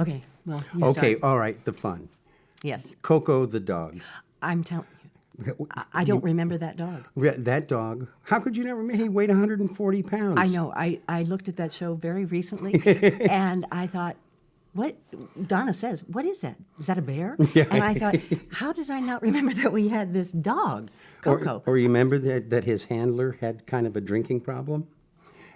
Okay, well, you Okay, start. all right, the fun. Yes, Coco the dog. I'm telling you. I don't remember that dog. That dog, how could you not remember? He weighed 140 pounds. I know. I looked at that show very recently, and I thought, what? Donna says, what is that? Is that a bear? And I thought, how did I not remember that we had this dog, Coco? Or you remember that his handler had kind of a drinking problem?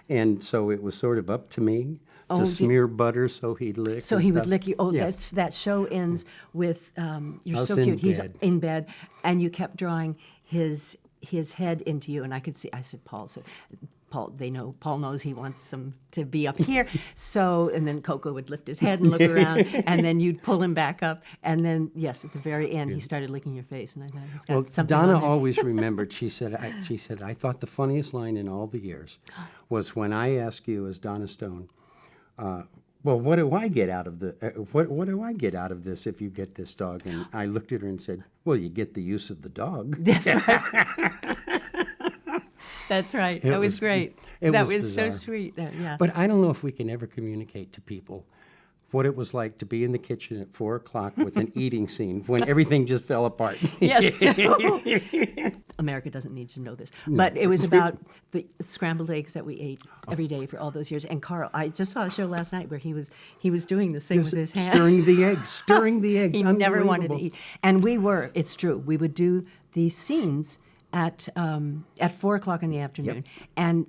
And so it was sort of up to me to smear butter so he'd lick. So and he stuff. would lick you. Oh, Yes. that show ends with you're Us so in cute. He's bed. in bed, and you kept drawing his head into you, and I could see. I said, Paul. So Paul, they know. Paul knows he wants him to be up here. So, and then Coco would lift his head and look around, and then you'd pull him back up, and then yes, at the very end, he started licking your face, and I thought he's got something. Donna on there. always remembered. She said, I thought the funniest line in all the years was when I asked you as Donna Stone, well, what do I get out of what do I get out of this if you get this dog? And I looked at her and said, well, you get the use of the dog. That's right. That's right. That was great. That was so bizarre. sweet. Yeah. But I don't know if we can ever communicate to people what it was like to be in the kitchen at 4 o'clock with an eating scene when everything just fell apart. Yes. America doesn't need to know this. But it was about the scrambled eggs that we ate every day for all those years. And Carl, I just saw a show last night where he was doing this thing with his hand. Stirring the eggs. He never wanted to Unbelievable. eat. And it's true, we would do these scenes at 4 o'clock in the afternoon. And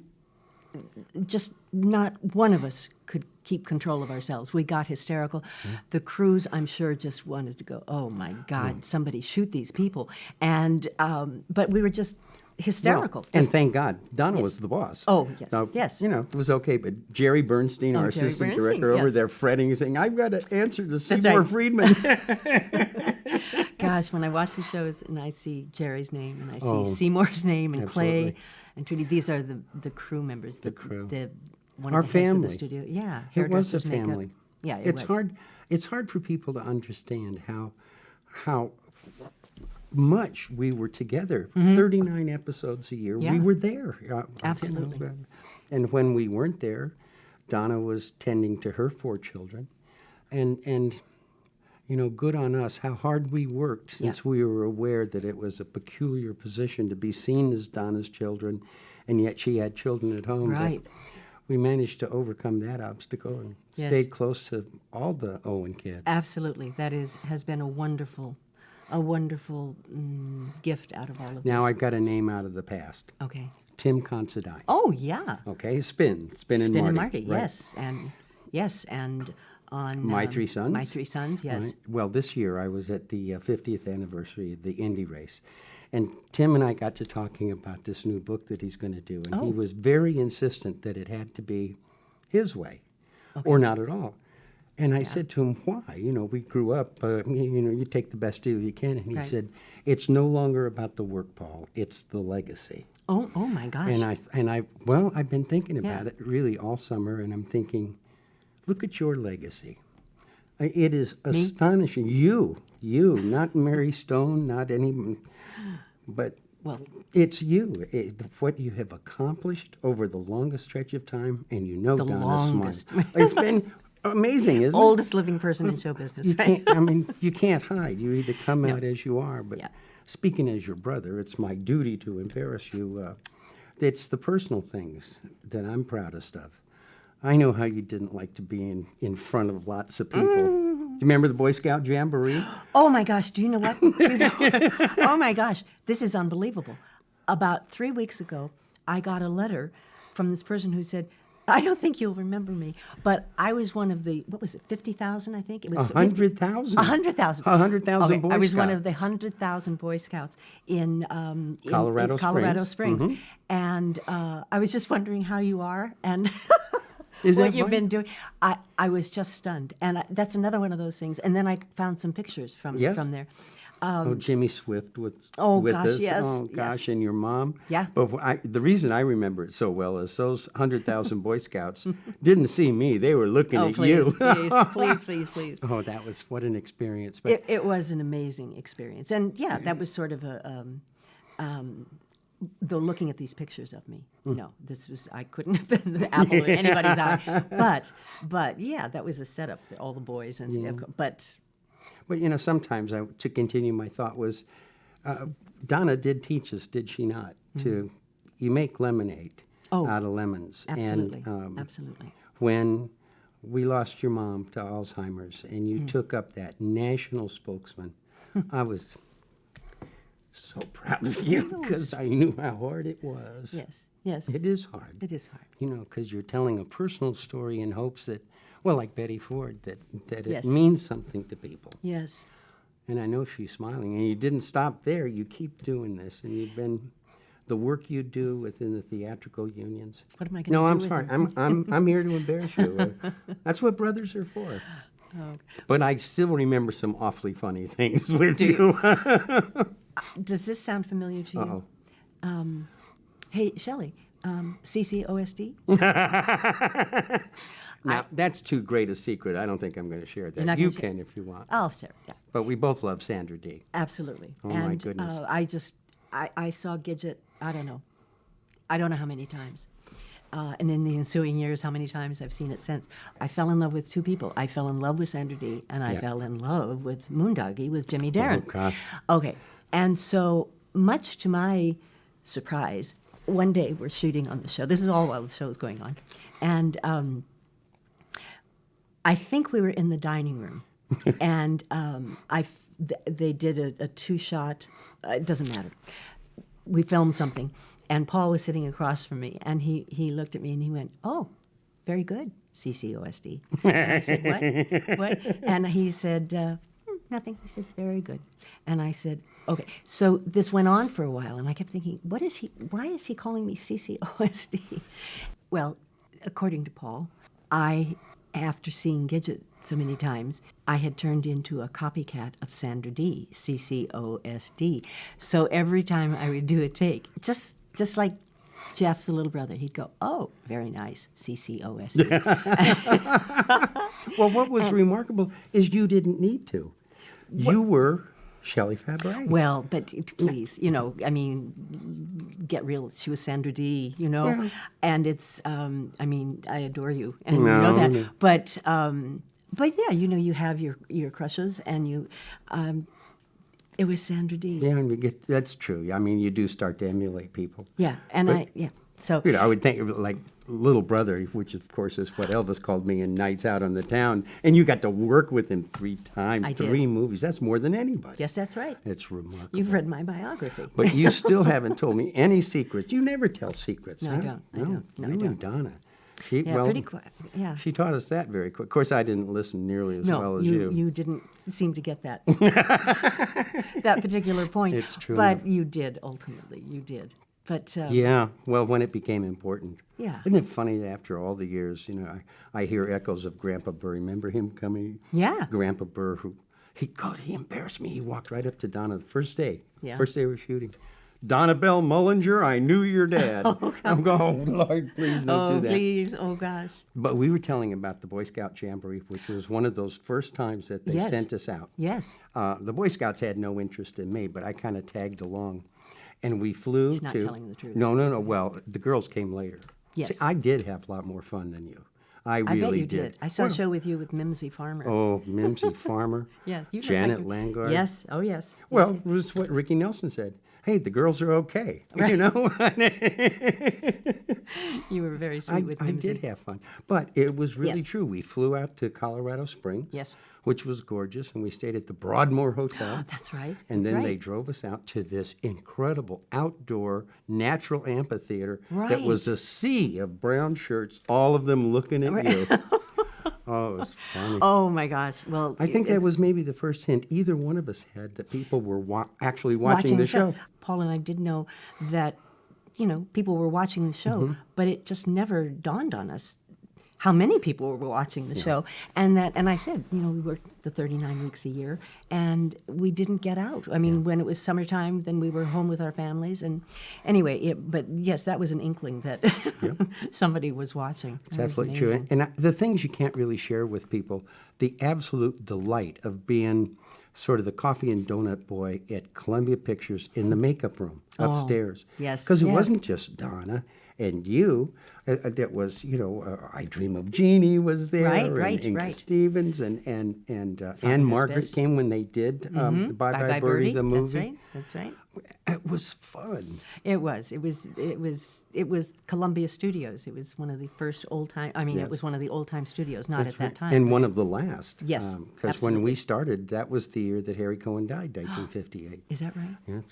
just not one of us could keep control of ourselves. We got hysterical. The crews, I'm sure, just wanted to go, oh my God, somebody shoot these people. And but we were just hysterical. Well, and thank God, Donna was the boss. Oh, yes, Now, yes. You know, it was okay, but Jerry Bernstein, our Jerry assistant Bernstein, director, over yes. there fretting, saying, I've got to answer to That's Seymour right. Friedman. Gosh, when I watch the shows and I see Jerry's name and I see Seymour's name and Clay absolutely. and Trudy, these are the crew members. The crew. One Our of the heads of family. the studio. Yeah, It was a hairdressers, makeup. family. Yeah, It's was. hard. It's hard for people to understand how much we were together. 39 episodes a year. Yeah. We were there. Absolutely. And when we weren't there, Donna was tending to her 4 children, and you know, good on us how hard we worked since we were aware that it was a peculiar position to be seen as Donna's children, and yet she had children at home. But Right. we managed to overcome that obstacle and Yes. stayed close to all the Owen kids. Absolutely. That has been a wonderful gift out of all of Now this. I've got a name out of the past. Okay. Tim Considine. Oh, yeah. Okay, Spin and Spin Marty. and Marty, right. yes. And on... My Three Sons. My Three Sons, yes. Right. Well, this year I was at the 50th anniversary of the Indy race. And Tim and I got to talking about this new book that he's going to do. And he was very insistent that it had to be his way or not at all. And I said to him, why? You know, we grew up, you take the best deal you can. And he Right. said, it's no longer about the work, Paul. It's the legacy. Oh my gosh. I've been thinking about Yeah. it really all summer, and I'm thinking, look at your legacy. It is astonishing. You, not Mary Stone, not any, but it's you. What you have accomplished over the longest stretch of time, and The Donna's longest. smart. It's been amazing, isn't it? Oldest living person in show business, You right? can't, you can't hide. You either come out as you are. But Yeah. speaking as your brother, it's my duty to embarrass you. It's the personal things that I'm proudest of. I know how you didn't like to be in front of lots of people. Do you remember the Boy Scout Jamboree? Oh my gosh, do you know what? Oh my gosh, this is unbelievable. About 3 weeks ago, I got a letter from this person who said, I don't think you'll remember me, but I was one of the, 50,000, I think? It was 100,000. 100,000. 100,000 Boy I was one of the Scouts. 100,000 Boy Scouts in Colorado Colorado Springs. Springs. And I was just wondering how you are and Is that what you've fun? been doing. I was just stunned. And that's another one of those things. And then I found some pictures from there. Jimmy Swift with gosh, us. yes, Oh, gosh, yes. and your mom. Yeah. But the reason I remember it so well is those 100,000 Boy Scouts didn't see me. They were looking at please, you. please. Oh, that was what an experience. But It was an amazing experience. And yeah, that was sort of though looking at these pictures of me, no, I couldn't have been the apple of anybody's eye. But yeah, that was a setup. All the boys but. Well, sometimes to continue my thought was, Donna did teach us, did she not? You make lemonade out of lemons. Absolutely, and, absolutely. When we lost your mom to Alzheimer's, and you took up that national spokesman, I was so proud of you because I knew how hard it was. Yes. It is hard. It is hard. Because you're telling a personal story in hopes that, well, like Betty Ford, that Yes. it means something to people. Yes. And I know she's smiling. And you didn't stop there. You keep doing this. And you've been, the work you do within the theatrical unions. What am I going to do? No, I'm with sorry. them? I'm here to embarrass you. That's what brothers are for. Oh. But I still remember some awfully funny things with you. Does this sound familiar to you? Uh-oh. Hey, Shelley, CCOSD? Now, that's too great a secret. I don't think I'm going to share that. You can if you want. I'll share, yeah. But we both love Sandra Dee. Absolutely. Oh, my goodness. I saw Gidget, I don't know how many times. And in the ensuing years, how many times I've seen it since. I fell in love with two people. I fell in love with Sandra Dee, and I fell in love with Moondoggie, with Jimmy Darren. Oh, gosh. Okay. And so, much to my surprise, one day we're shooting on the show. This is all while the show is going on. And I think we were in the dining room. And they did a two-shot, it doesn't matter. We filmed something. And Paul was sitting across from me, and he looked at me and he went, "Oh, very good, CCOSD." And I said, "What? What?" And he said, "Nothing." He said, "Very good." And I said, "Okay." So this went on for a while, and I kept thinking, why is he calling me CCOSD? Well, according to Paul, after seeing Gidget so many times, I had turned into a copycat of Sandra Dee, CCOSD. So every time I would do a take, just like Jeff, the little brother, he'd go, "Oh, very nice, CCOSD." Well, what was remarkable is you didn't need to. You were Shelley Fabre. Well, but please, I mean, get real. She was Sandra Dee, Well. and it's, I adore you, and you know that. No. But yeah, you have your crushes, and you, it was Sandra Dee. Yeah, and that's true. I mean, you do start to emulate people. Yeah, and So I would think like little brother, which of course is what Elvis called me in Nights Out on the Town, and you got to work with him 3 times, I 3 did. movies. That's more than anybody. Yes, that's right. It's remarkable. You've read my biography. But you still haven't told me any secrets. You never tell secrets. No, huh? I don't. I don't. No, I you don't. and Donna. Pretty quick. Yeah. She taught us that very quick. Of course, I didn't listen nearly as well as you. You didn't seem to get that that particular point. It's true. But you did, ultimately. You did. But Yeah, well, when it became important. Yeah. Isn't it funny that after all the years, I hear echoes of Grandpa Burr. Remember him coming? Yeah. Grandpa Burr, he embarrassed me. He walked right up to Donna the first day. Yeah. First day we were shooting. "Donna Bell Mullinger, I knew your dad." I'm going, "Oh, Lord, please don't do that." Please, oh gosh. But we were telling about the Boy Scout Jamboree, which was one of those first times that they Yes. sent us out. Yes. The Boy Scouts had no interest in me, but I kind of tagged along. And we flew He's not to... telling the truth. No. Well, the girls came later. Yes. See, I did have a lot more fun than you. I I really bet you did. I saw a Well, show with you with Mimsy Farmer. Oh, Mimsy Farmer. Yes. You look Janet like Langard. Yes. Oh, yes. Well, it was what Ricky Nelson said. Hey, the girls are okay. Right. You know? You were very sweet with I Mimsy. did have fun. But it was really Yes. true. We flew out to Colorado Springs, Yes. which was gorgeous, and we stayed at the Broadmoor Hotel. That's right. And That's then they right. drove us out to this incredible outdoor natural amphitheater that was Right. a sea of brown shirts, all of them looking at you. Oh, it was funny. Oh, my gosh. Well, I think that was maybe the first hint either one of us had that people were actually watching the show. Paul and I did know that, people were watching the show, Mm-hmm. but it just never dawned on us how many people were watching the show. And I said, we worked the 39 weeks a year, and we didn't get out. I mean, when it was summertime, then we were home with our families. And anyway, but yes, that was an inkling that somebody was watching. It's That was absolutely true. amazing. And the things you can't really share with people, the absolute delight of being sort of the coffee and donut boy at Columbia Pictures in the makeup room. upstairs. yes, Because it yes. wasn't just Donna and you. That was, I Dream of Jeannie was there. Right, and right, Inga right. Stevens and Anne Knows Margaret Best. came when they did Bye Bye Birdie, the movie. That's right. It was fun. It was Columbia Studios. It was one of the first old time. I mean, Yes. it was one of the old time studios, not at that time. And but one of the last. Yes, Because when we absolutely. started, that was the year that Harry Cohen died, 1958. Is that right? Yes.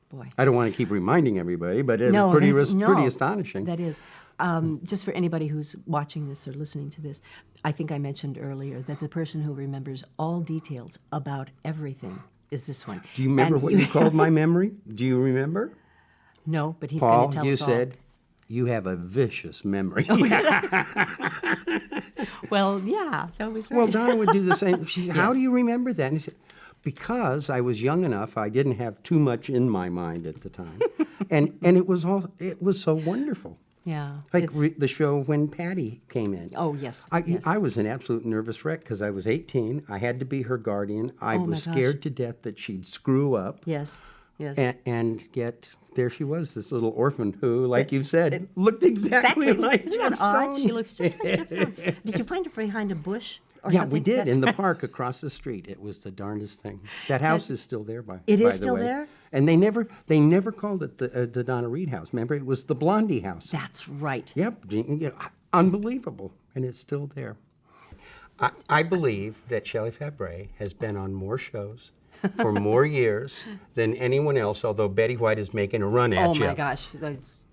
Boy. I don't want to keep reminding everybody, but it No, was pretty, that's- pretty no, astonishing. That is. Just for anybody who's watching this or listening to this, I think I mentioned earlier that the person who remembers all details about everything is this one. Do you remember And what you called my memory? Do you remember? No, but he's Paul, going to tell you us all. said, you have a vicious memory. Well, yeah, that was right. Well, Donna would do the same. She said, how Yes. do you remember that? And he said, because I was young enough, I didn't have too much in my mind at the time. and it was so wonderful. Yeah. Like it's- the show when Patty came in. Oh, yes, I, yes. I was an absolute nervous wreck because I was 18. I had to be her guardian. I Oh, my was gosh. scared to death that she'd screw up. Yes, yes. And yet there she was, this little orphan who, like you said, looked exactly like Isn't Jeff that odd? Stone. She looks just like Jeff Stone. Did you find her behind a bush or Yeah, something? we did That's- in the park across the street. It was the darndest thing. That house is still there, It by is the still way. there? And they never called it the Donna Reed house. Remember, it was the Blondie house. That's right. Yep, unbelievable, and it's still there. I believe that Shelley Fabre has been on more shows for more years than anyone else, although Betty White is making a run at Oh, you. my gosh.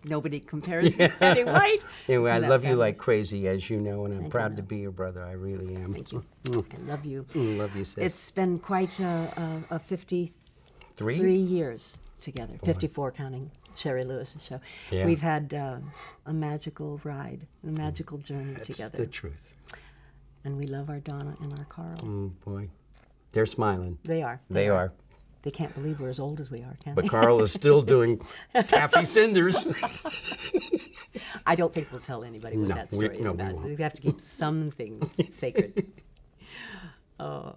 Nobody compares to Betty White. Anyway, I Isn't that love you like fabulous? crazy, as you know, and I'm proud you. to be your brother. I really am. Thank you. I love you. Love you, sis. It's been quite a 53 Three? years together, 54 counting Sherry Lewis's show. Yeah. We've had a magical ride, a magical journey That's together. the truth. And we love our Donna and our Carl. Oh, boy. They're smiling. They are. They are. They can't believe we're as old as we are, can But they? Carl is still doing Taffy Cinders. I don't think we'll tell anybody what No, that we- story is no, we about. won't. We have to keep some things sacred. Oh,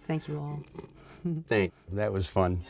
thank you all. Thank you. That was fun.